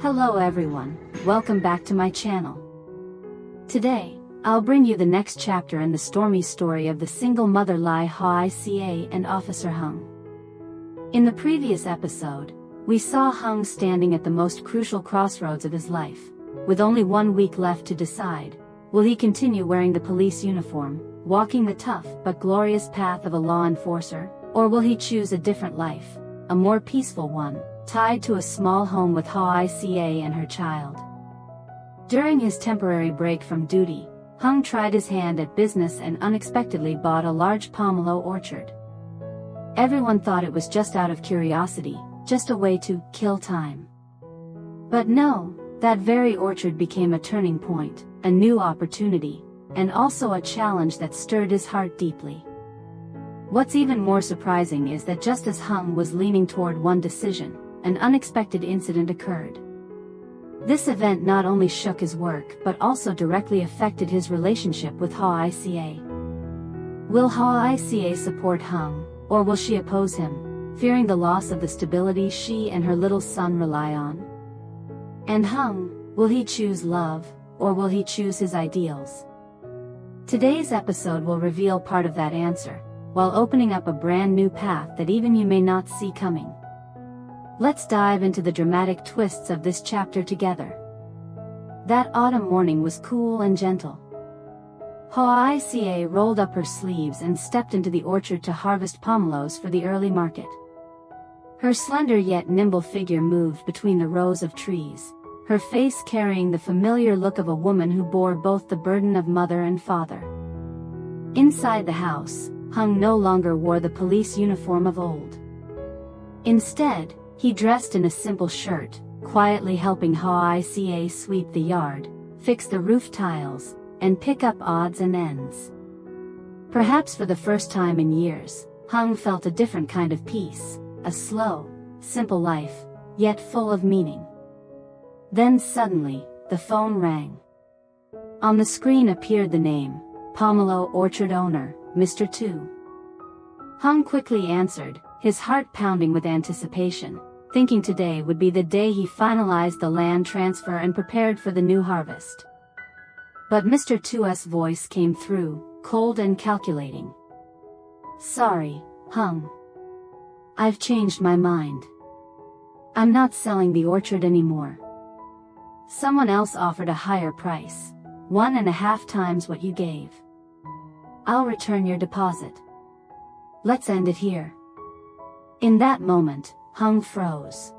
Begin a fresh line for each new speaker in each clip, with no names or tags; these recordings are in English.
Hello everyone, welcome back to my channel. Today, I'll bring you the next chapter in the stormy story of the single mother Hoai Ca and Officer Hung. In the previous episode, we saw Hung standing at the most crucial crossroads of his life, with only 1 week left to decide. Will he continue wearing the police uniform, walking the tough but glorious path of a law enforcer, or will he choose a different life, a more peaceful one, tied to a small home with Hoai Ca and her child? During his temporary break from duty, Hung tried his hand at business and unexpectedly bought a large pomelo orchard. Everyone thought it was just out of curiosity, just a way to kill time. But no, that very orchard became a turning point, a new opportunity, and also a challenge that stirred his heart deeply. What's even more surprising is that just as Hung was leaning toward one decision, an unexpected incident occurred. This event not only shook his work but also directly affected his relationship with Hoai Ca. Will Hoai Ca support Hung, or will she oppose him, fearing the loss of the stability she and her little son rely on? And Hung, will he choose love, or will he choose his ideals? Today's episode will reveal part of that answer, while opening up a brand new path that even you may not see coming. Let's dive into the dramatic twists of this chapter together. That autumn morning was cool and gentle. Hoai Ca rolled up her sleeves and stepped into the orchard to harvest pomelos for the early market. Her slender yet nimble figure moved between the rows of trees, her face carrying the familiar look of a woman who bore both the burden of mother and father. Inside the house, Hung no longer wore the police uniform of old. Instead, he dressed in a simple shirt, quietly helping Hoai Ca sweep the yard, fix the roof tiles, and pick up odds and ends. Perhaps for the first time in years, Hung felt a different kind of peace, a slow, simple life, yet full of meaning. Then suddenly, the phone rang. On the screen appeared the name, Pomelo Orchard owner, Mr. Tieu. Hung quickly answered, his heart pounding with anticipation, thinking today would be the day he finalized the land transfer and prepared for the new harvest. But Mr. Tieu's voice came through, cold and calculating. "Sorry, Hung. I've changed my mind. I'm not selling the orchard anymore. Someone else offered a higher price, 1.5 times what you gave. I'll return your deposit. Let's end it here." In that moment, Hung froze.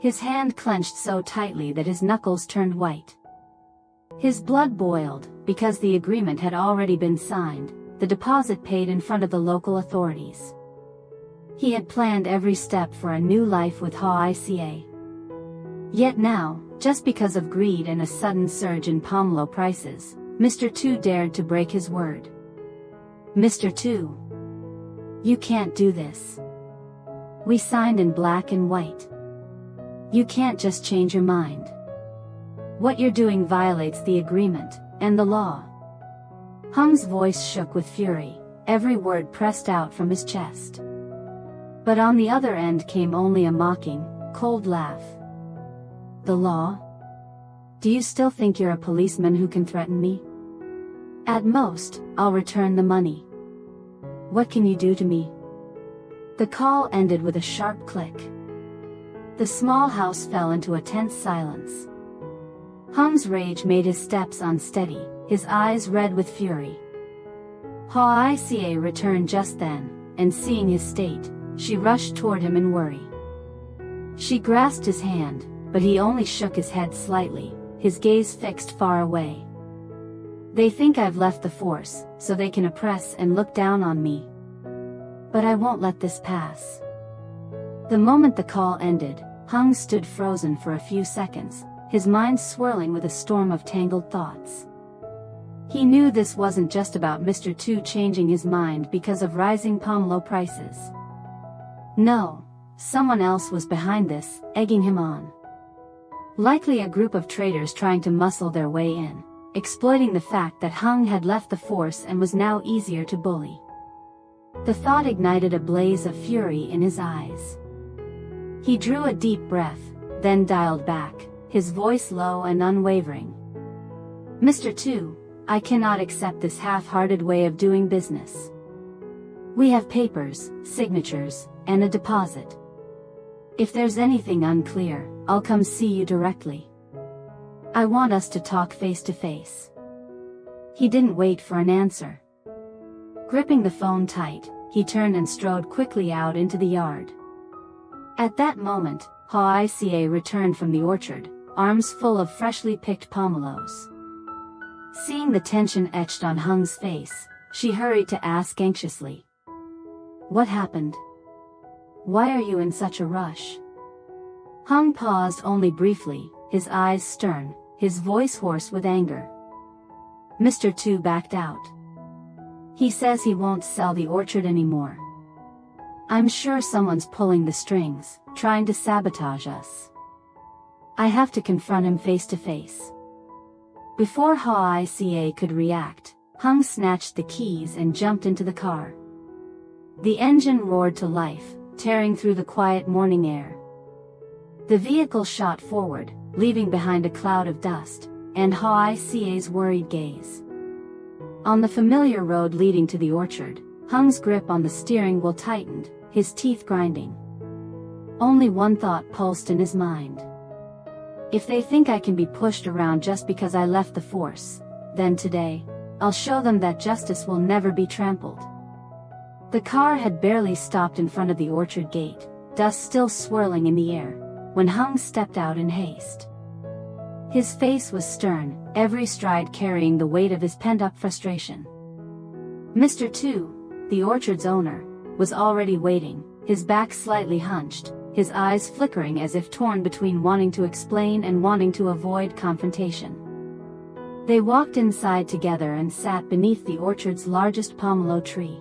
His hand clenched so tightly that his knuckles turned white. His blood boiled, because the agreement had already been signed, the deposit paid in front of the local authorities. He had planned every step for a new life with Hoai Ca. Yet now, just because of greed and a sudden surge in pomelo prices, Mr. Tieu dared to break his word. "Mr. Tieu, you can't do this. We signed in black and white. You can't just change your mind. What you're doing violates the agreement, and the law." Hung's voice shook with fury, every word pressed out from his chest. But on the other end came only a mocking, cold laugh. "The law? Do you still think you're a policeman who can threaten me? At most, I'll return the money. What can you do to me?" The call ended with a sharp click. The small house fell into a tense silence. Hung's rage made his steps unsteady, his eyes red with fury. Hoai Ca returned just then, and seeing his state, she rushed toward him in worry. She grasped his hand, but he only shook his head slightly, his gaze fixed far away. "They think I've left the force, so they can oppress and look down on me. But I won't let this pass." The moment the call ended, Hung stood frozen for a few seconds, his mind swirling with a storm of tangled thoughts. He knew this wasn't just about Mr. Tieu changing his mind because of rising pomelo prices. No, someone else was behind this, egging him on. Likely a group of traitors trying to muscle their way in, exploiting the fact that Hung had left the force and was now easier to bully. The thought ignited a blaze of fury in his eyes. He drew a deep breath, then dialed back, his voice low and unwavering. "Mr. Tieu, I cannot accept this half-hearted way of doing business. We have papers, signatures, and a deposit. If there's anything unclear, I'll come see you directly. I want us to talk face to face." He didn't wait for an answer. Gripping the phone tight, he turned and strode quickly out into the yard. At that moment, Hoai Ca returned from the orchard, arms full of freshly picked pomelos. Seeing the tension etched on Hung's face, she hurried to ask anxiously, "What happened? Why are you in such a rush?" Hung paused only briefly, his eyes stern, his voice hoarse with anger. Mr. Tieu backed out. "He says he won't sell the orchard anymore. I'm sure someone's pulling the strings, trying to sabotage us. I have to confront him face to face." Before Hoai Ca could react, Hung snatched the keys and jumped into the car. The engine roared to life, tearing through the quiet morning air. The vehicle shot forward, leaving behind a cloud of dust, and Hoai Ca's worried gaze. On the familiar road leading to the orchard, Hung's grip on the steering wheel tightened, his teeth grinding. Only one thought pulsed in his mind. If they think I can be pushed around just because I left the force, then today, I'll show them that justice will never be trampled. The car had barely stopped in front of the orchard gate, dust still swirling in the air, when Hung stepped out in haste. His face was stern, every stride carrying the weight of his pent-up frustration. Mr. Tieu, the orchard's owner, was already waiting, his back slightly hunched, his eyes flickering as if torn between wanting to explain and wanting to avoid confrontation. They walked inside together and sat beneath the orchard's largest pomelo tree.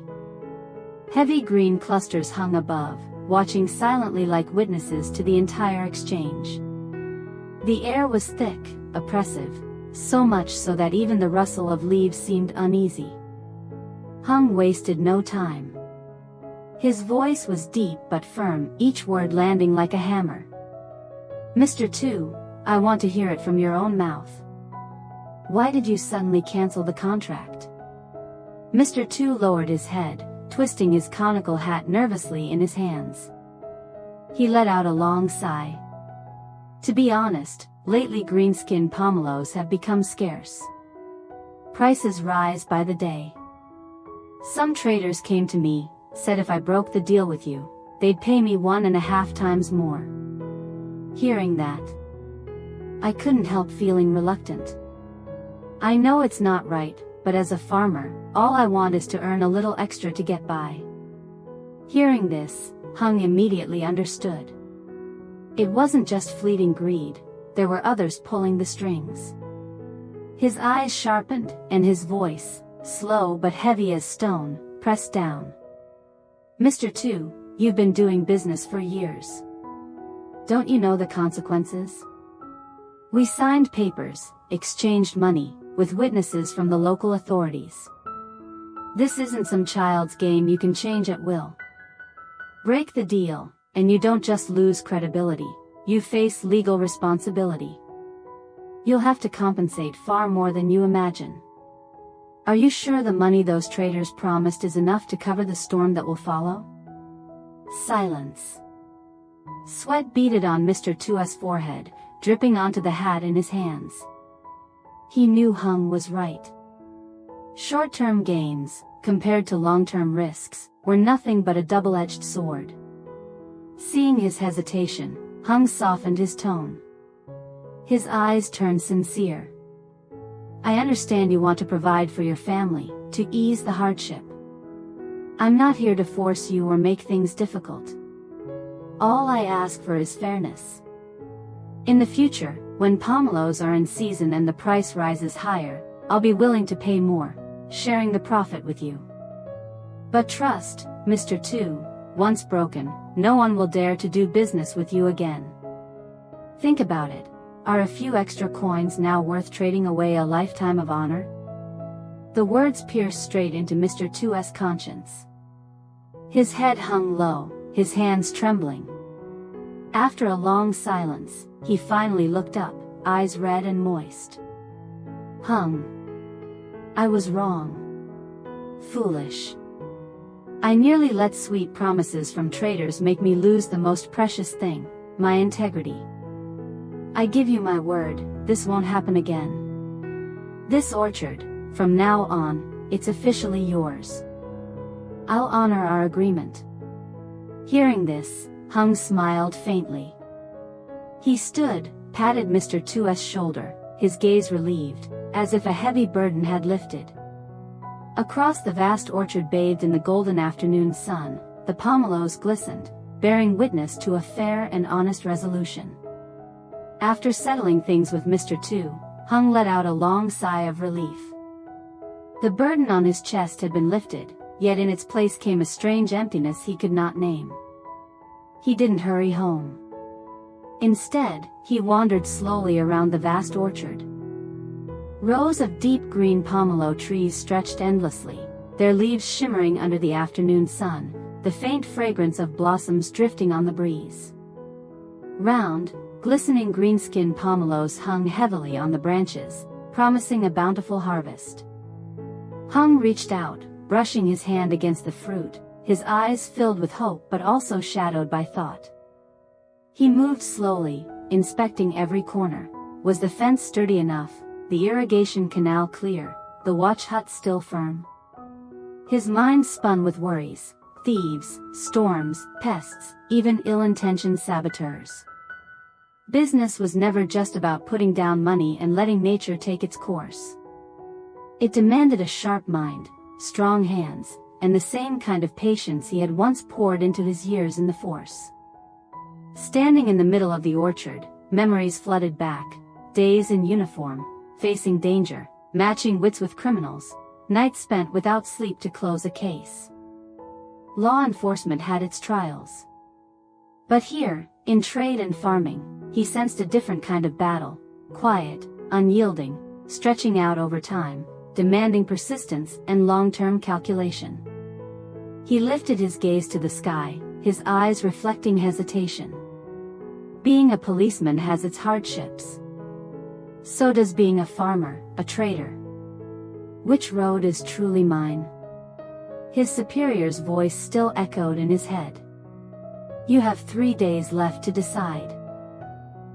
Heavy green clusters hung above, watching silently like witnesses to the entire exchange. The air was thick, oppressive, so much so that even the rustle of leaves seemed uneasy. Hung wasted no time. His voice was deep but firm, each word landing like a hammer. "Mr. Tieu, I want to hear it from your own mouth. Why did you suddenly cancel the contract?" Mr. Tieu lowered his head, twisting his conical hat nervously in his hands. He let out a long sigh. "To be honest, lately green-skinned pomelos have become scarce. Prices rise by the day. Some traders came to me, said if I broke the deal with you, they'd pay me 1.5 times more." Hearing that, I couldn't help feeling reluctant. I know it's not right, but as a farmer, all I want is to earn a little extra to get by. Hearing this, Hung immediately understood. It wasn't just fleeting greed, there were others pulling the strings. His eyes sharpened, and his voice, slow but heavy as stone, pressed down. "Mr. Tieu, you've been doing business for years. Don't you know the consequences? We signed papers, exchanged money, with witnesses from the local authorities. This isn't some child's game you can change at will. Break the deal, and you don't just lose credibility, you face legal responsibility. You'll have to compensate far more than you imagine. Are you sure the money those traders promised is enough to cover the storm that will follow?" Silence. Sweat beaded on Mr. Tieu's forehead, dripping onto the hat in his hands. He knew Hung was right. Short-term gains, compared to long-term risks, were nothing but a double-edged sword. Seeing his hesitation, Hung softened his tone. His eyes turned sincere. "I understand you want to provide for your family, to ease the hardship. I'm not here to force you or make things difficult. All I ask for is fairness. In the future, when pomelos are in season and the price rises higher, I'll be willing to pay more, sharing the profit with you. But trust, Mr. Tieu, once broken, no one will dare to do business with you again. Think about it. Are a few extra coins now worth trading away a lifetime of honor?" The words pierced straight into Mr. Tieu's conscience. His head hung low, his hands trembling. After a long silence, he finally looked up, eyes red and moist. Hung. I was wrong. Foolish. I nearly let sweet promises from traitors make me lose the most precious thing, my integrity. I give you my word, this won't happen again. This orchard, from now on, it's officially yours. I'll honor our agreement. Hearing this, Hung smiled faintly. He stood, patted Mr. Tu's shoulder, his gaze relieved, as if a heavy burden had lifted. Across the vast orchard bathed in the golden afternoon sun, the pomelos glistened, bearing witness to a fair and honest resolution. After settling things with Mr. Tu, Hung let out a long sigh of relief. The burden on his chest had been lifted, yet in its place came a strange emptiness he could not name. He didn't hurry home. Instead, he wandered slowly around the vast orchard. Rows of deep green pomelo trees stretched endlessly, their leaves shimmering under the afternoon sun, the faint fragrance of blossoms drifting on the breeze. Round, glistening greenskin pomelos hung heavily on the branches, promising a bountiful harvest. Hung reached out, brushing his hand against the fruit, his eyes filled with hope but also shadowed by thought. He moved slowly, inspecting every corner. Was the fence sturdy enough, the irrigation canal clear, the watch hut still firm? His mind spun with worries, thieves, storms, pests, even ill-intentioned saboteurs. Business was never just about putting down money and letting nature take its course. It demanded a sharp mind, strong hands, and the same kind of patience he had once poured into his years in the force. Standing in the middle of the orchard, memories flooded back, days in uniform, facing danger, matching wits with criminals, nights spent without sleep to close a case. Law enforcement had its trials. But here, in trade and farming, he sensed a different kind of battle, quiet, unyielding, stretching out over time, demanding persistence and long-term calculation. He lifted his gaze to the sky, his eyes reflecting hesitation. Being a policeman has its hardships. So does being a farmer, a trader. Which road is truly mine? His superior's voice still echoed in his head. You have 3 days left to decide.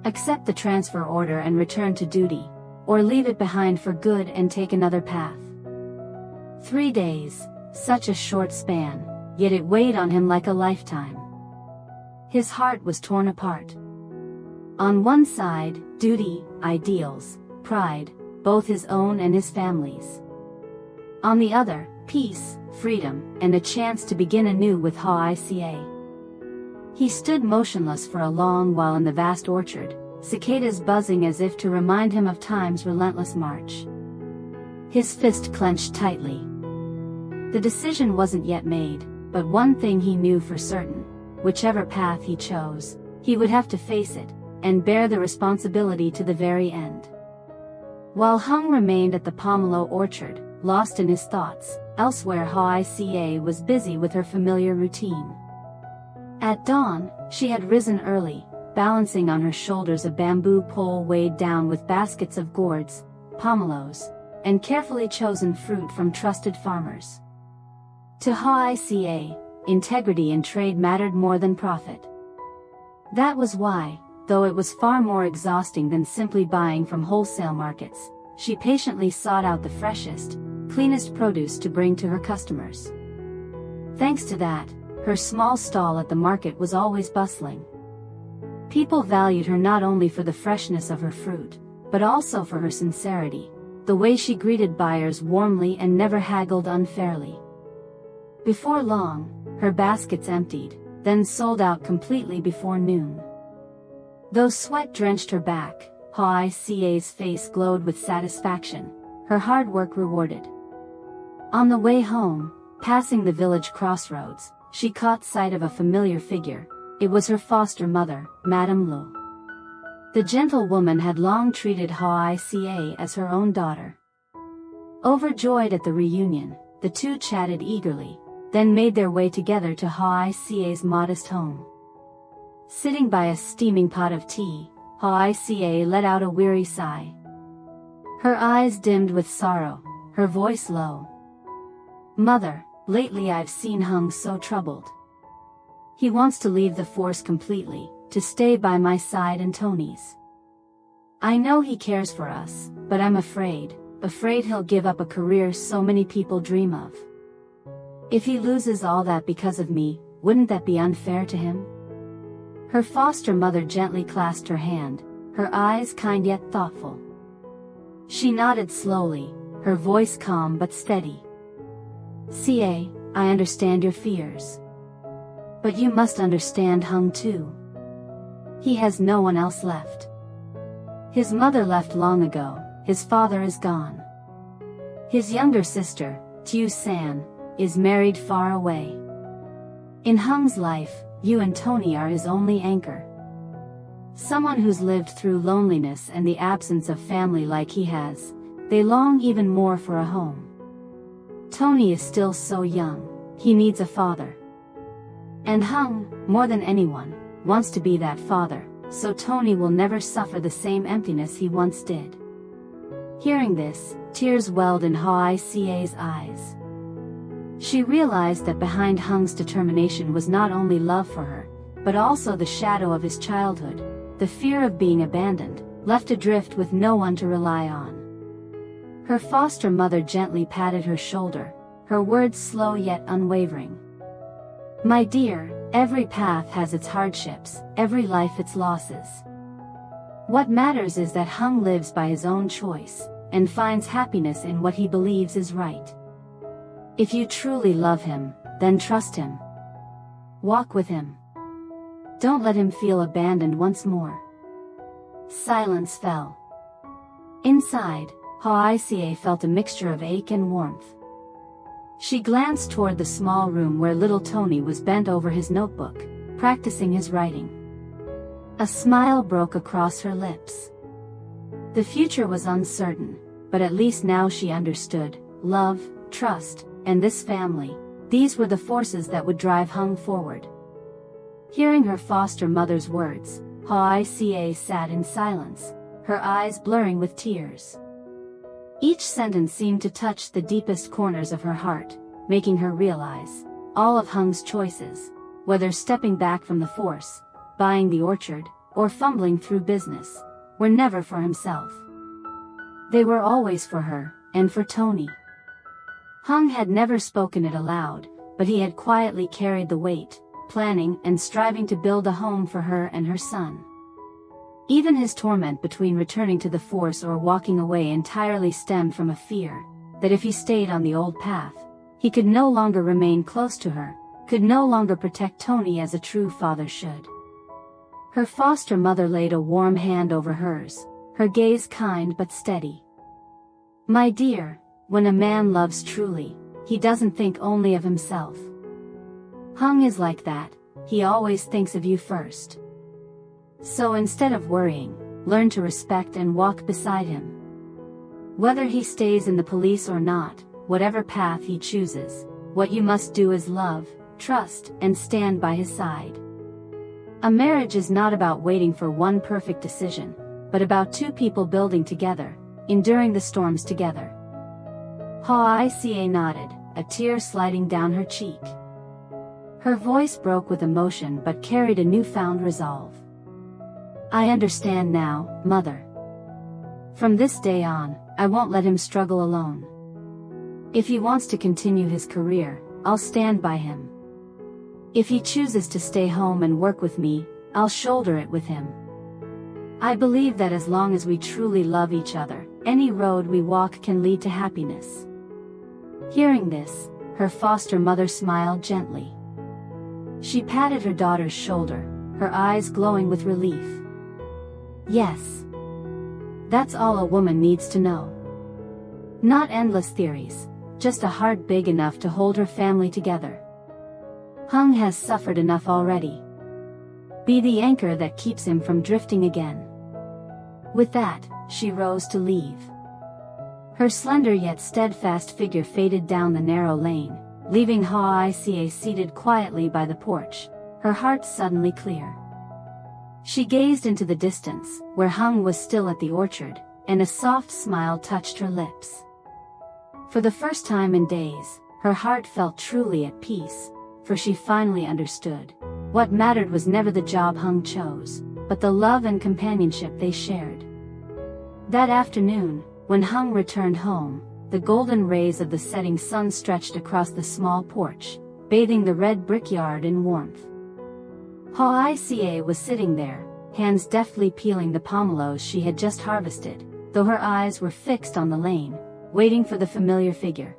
Accept the transfer order and return to duty, or leave it behind for good and take another path. 3 days, such a short span, yet it weighed on him like a lifetime. His heart was torn apart. On one side, duty, ideals, pride, both his own and his family's. On the other, peace, freedom, and a chance to begin anew with Hoai Ca. He stood motionless for a long while in the vast orchard, cicadas buzzing as if to remind him of time's relentless march. His fist clenched tightly. The decision wasn't yet made, but one thing he knew for certain: whichever path he chose, he would have to face it, and bear the responsibility to the very end. While Hung remained at the pomelo orchard, lost in his thoughts, elsewhere Hoai Ca was busy with her familiar routine. At dawn, she had risen early, balancing on her shoulders a bamboo pole weighed down with baskets of gourds, pomelos, and carefully chosen fruit from trusted farmers. To Hoai Ca, integrity in trade mattered more than profit. That was why, though it was far more exhausting than simply buying from wholesale markets, she patiently sought out the freshest, cleanest produce to bring to her customers. Thanks to that, her small stall at the market was always bustling. People valued her not only for the freshness of her fruit, but also for her sincerity, the way she greeted buyers warmly and never haggled unfairly. Before long, her baskets emptied, then sold out completely before noon. Though sweat drenched her back, Hoai Ca's face glowed with satisfaction, her hard work rewarded. On the way home, passing the village crossroads, she caught sight of a familiar figure. It was her foster mother, Madame Lu. The gentle woman had long treated Hoai Ca as her own daughter. Overjoyed at the reunion, the two chatted eagerly, then made their way together to Hoai Ca's modest home. Sitting by a steaming pot of tea, Hoai Ca let out a weary sigh. Her eyes dimmed with sorrow, her voice low. Mother, lately I've seen Hung so troubled. He wants to leave the force completely, to stay by my side and Tony's. I know he cares for us, but I'm afraid he'll give up a career so many people dream of. If he loses all that because of me, wouldn't that be unfair to him? Her foster mother gently clasped her hand, her eyes kind yet thoughtful. She nodded slowly, her voice calm but steady. Ca, I understand your fears. But you must understand Hung too. He has no one else left. His mother left long ago, his father is gone. His younger sister, Tieu San, is married far away. In Hung's life, you and Tony are his only anchor. Someone who's lived through loneliness and the absence of family like he has, they long even more for a home. Tony is still so young, he needs a father. And Hung, more than anyone, wants to be that father, so Tony will never suffer the same emptiness he once did. Hearing this, tears welled in Hoai Ca's eyes. She realized that behind Hung's determination was not only love for her, but also the shadow of his childhood, the fear of being abandoned, left adrift with no one to rely on. Her foster mother gently patted her shoulder, her words slow yet unwavering. My dear, every path has its hardships, every life its losses. What matters is that Hung lives by his own choice, and finds happiness in what he believes is right. If you truly love him, then trust him. Walk with him. Don't let him feel abandoned once more. Silence fell. Inside, Hoai Ca felt a mixture of ache and warmth. She glanced toward the small room where little Tony was bent over his notebook, practicing his writing. A smile broke across her lips. The future was uncertain, but at least now she understood, love, trust, and this family, these were the forces that would drive Hung forward. Hearing her foster mother's words, Hoai Ca sat in silence, her eyes blurring with tears. Each sentence seemed to touch the deepest corners of her heart, making her realize, all of Hung's choices, whether stepping back from the force, buying the orchard, or fumbling through business, were never for himself. They were always for her, and for Tony. Hung had never spoken it aloud, but he had quietly carried the weight, planning and striving to build a home for her and her son. Even his torment between returning to the force or walking away entirely stemmed from a fear that if he stayed on the old path, he could no longer remain close to her, could no longer protect Tony as a true father should. Her foster mother laid a warm hand over hers, her gaze kind but steady. My dear, when a man loves truly, he doesn't think only of himself. Hung is like that, he always thinks of you first. So instead of worrying, learn to respect and walk beside him. Whether he stays in the police or not, whatever path he chooses, what you must do is love, trust, and stand by his side. A marriage is not about waiting for one perfect decision, but about two people building together, enduring the storms together. Hoai Ca nodded, a tear sliding down her cheek. Her voice broke with emotion but carried a newfound resolve. I understand now, Mother. From this day on, I won't let him struggle alone. If he wants to continue his career, I'll stand by him. If he chooses to stay home and work with me, I'll shoulder it with him. I believe that as long as we truly love each other, any road we walk can lead to happiness. Hearing this, her foster mother smiled gently. She patted her daughter's shoulder, her eyes glowing with relief. Yes. That's all a woman needs to know. Not endless theories, just a heart big enough to hold her family together. Hung has suffered enough already. Be the anchor that keeps him from drifting again. With that, she rose to leave. Her slender yet steadfast figure faded down the narrow lane, leaving Hoai Ca seated quietly by the porch, her heart suddenly clear. She gazed into the distance, where Hung was still at the orchard, and a soft smile touched her lips. For the first time in days, her heart felt truly at peace, for she finally understood. What mattered was never the job Hung chose, but the love and companionship they shared. That afternoon, when Hung returned home, the golden rays of the setting sun stretched across the small porch, bathing the red brickyard in warmth. Hoai Ca was sitting there, hands deftly peeling the pomelos she had just harvested, though her eyes were fixed on the lane, waiting for the familiar figure.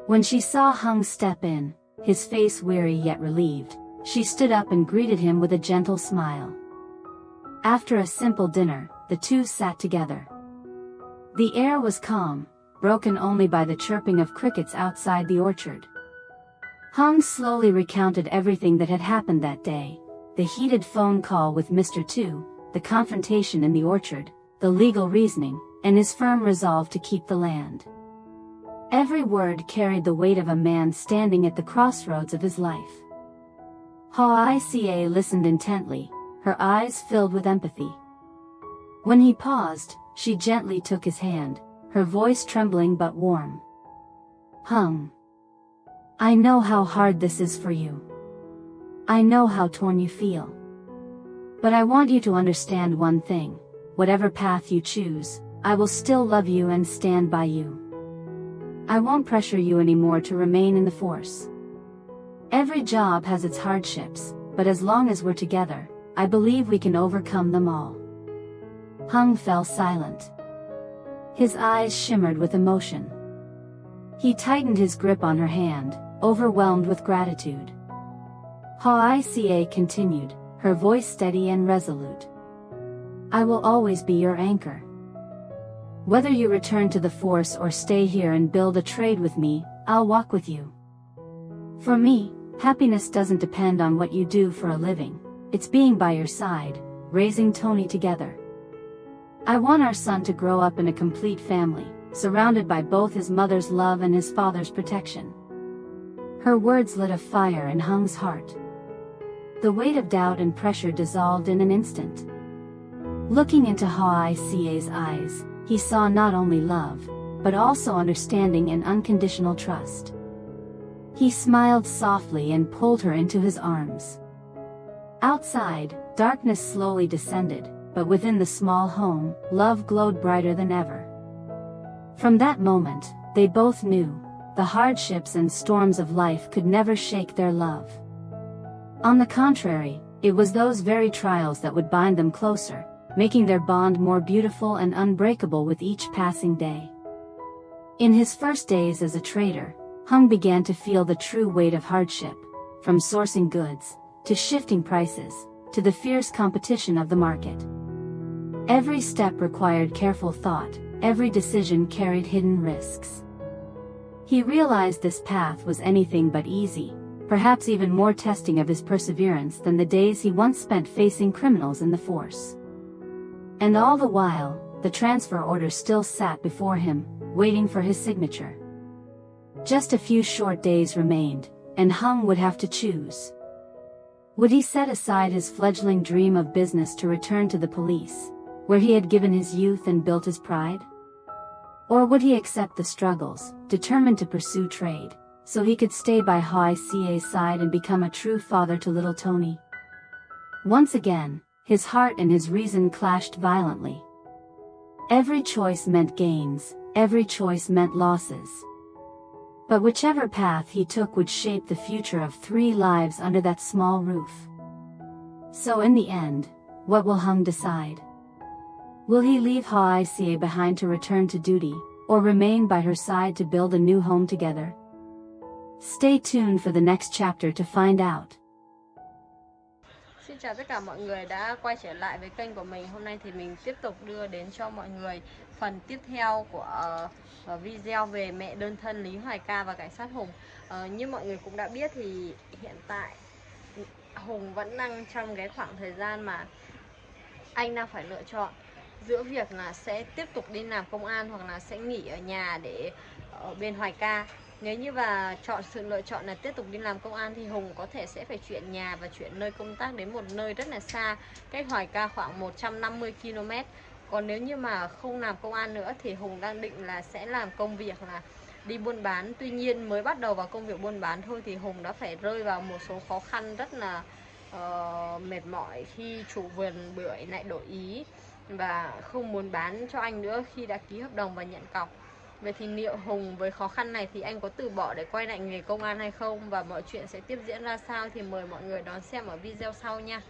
When she saw Hung step in, his face weary yet relieved, she stood up and greeted him with a gentle smile. After a simple dinner, the two sat together. The air was calm, broken only by the chirping of crickets outside the orchard. Hung slowly recounted everything that had happened that day: the heated phone call with Mr. Tieu, the confrontation in the orchard, the legal reasoning, and his firm resolve to keep the land. Every word carried the weight of a man standing at the crossroads of his life. Hoai Ca listened intently, her eyes filled with empathy. When he paused, she gently took his hand, her voice trembling but warm. "Hung, I know how hard this is for you. I know how torn you feel. But I want you to understand one thing: whatever path you choose, I will still love you and stand by you. I won't pressure you anymore to remain in the force. Every job has its hardships, but as long as we're together, I believe we can overcome them all." Hung fell silent. His eyes shimmered with emotion. He tightened his grip on her hand, overwhelmed with gratitude. Hoai Ca continued, her voice steady and resolute. "I will always be your anchor. Whether you return to the force or stay here and build a trade with me, I'll walk with you. For me, happiness doesn't depend on what you do for a living, it's being by your side, raising Tony together. I want our son to grow up in a complete family, surrounded by both his mother's love and his father's protection." Her words lit a fire in Hung's heart. The weight of doubt and pressure dissolved in an instant. Looking into Hoai Ca's eyes, he saw not only love, but also understanding and unconditional trust. He smiled softly and pulled her into his arms. Outside, darkness slowly descended, but within the small home, love glowed brighter than ever. From that moment, they both knew, the hardships and storms of life could never shake their love. On the contrary, it was those very trials that would bind them closer, making their bond more beautiful and unbreakable with each passing day. In his first days as a trader, Hung began to feel the true weight of hardship, from sourcing goods, to shifting prices, to the fierce competition of the market. Every step required careful thought, every decision carried hidden risks. He realized this path was anything but easy, perhaps even more testing of his perseverance than the days he once spent facing criminals in the force. And all the while, the transfer order still sat before him, waiting for his signature. Just a few short days remained, and Hung would have to choose. Would he set aside his fledgling dream of business to return to the police, where he had given his youth and built his pride? Or would he accept the struggles, determined to pursue trade, so he could stay by Hoai Ca's side and become a true father to little Tony? Once again, his heart and his reason clashed violently. Every choice meant gains, every choice meant losses. But whichever path he took would shape the future of 3 lives under that small roof. So in the end, what will Hung decide? Will he leave Hoai Ca behind to return to duty, or remain by her side to build a new home together? Stay tuned for the next chapter to find out.
Xin chào tất cả mọi người đã quay trở lại với kênh của mình. Hôm nay thì mình tiếp tục đưa đến cho mọi người phần tiếp theo của video về mẹ đơn thân Lý Hoai Ca và cảnh sát Hùng. Như mọi người cũng đã biết thì hiện tại Hùng vẫn đang trong cái khoảng thời gian mà anh đang phải lựa chọn giữa việc là sẽ tiếp tục đi làm công an hoặc là sẽ nghỉ ở nhà để ở bên Hoai Ca. Nếu như và chọn sự lựa chọn là tiếp tục đi làm công an thì Hùng có thể sẽ phải chuyển nhà và chuyển nơi công tác đến một nơi rất là xa, cách Hoai Ca khoảng 150 km. Còn nếu như mà không làm công an nữa thì Hùng đang định là sẽ làm công việc là đi buôn bán. Tuy nhiên mới bắt đầu vào công việc buôn bán thôi thì Hùng đã phải rơi vào một số khó khăn rất là mệt mỏi khi chủ vườn bưởi lại đổi ý và không muốn bán cho anh nữa khi đã ký hợp đồng và nhận cọc. Vậy thì liệu Hùng với khó khăn này thì anh có từ bỏ để quay lại nghề công an hay không, và mọi chuyện sẽ tiếp diễn ra sao thì mời mọi người đón xem ở video sau nha.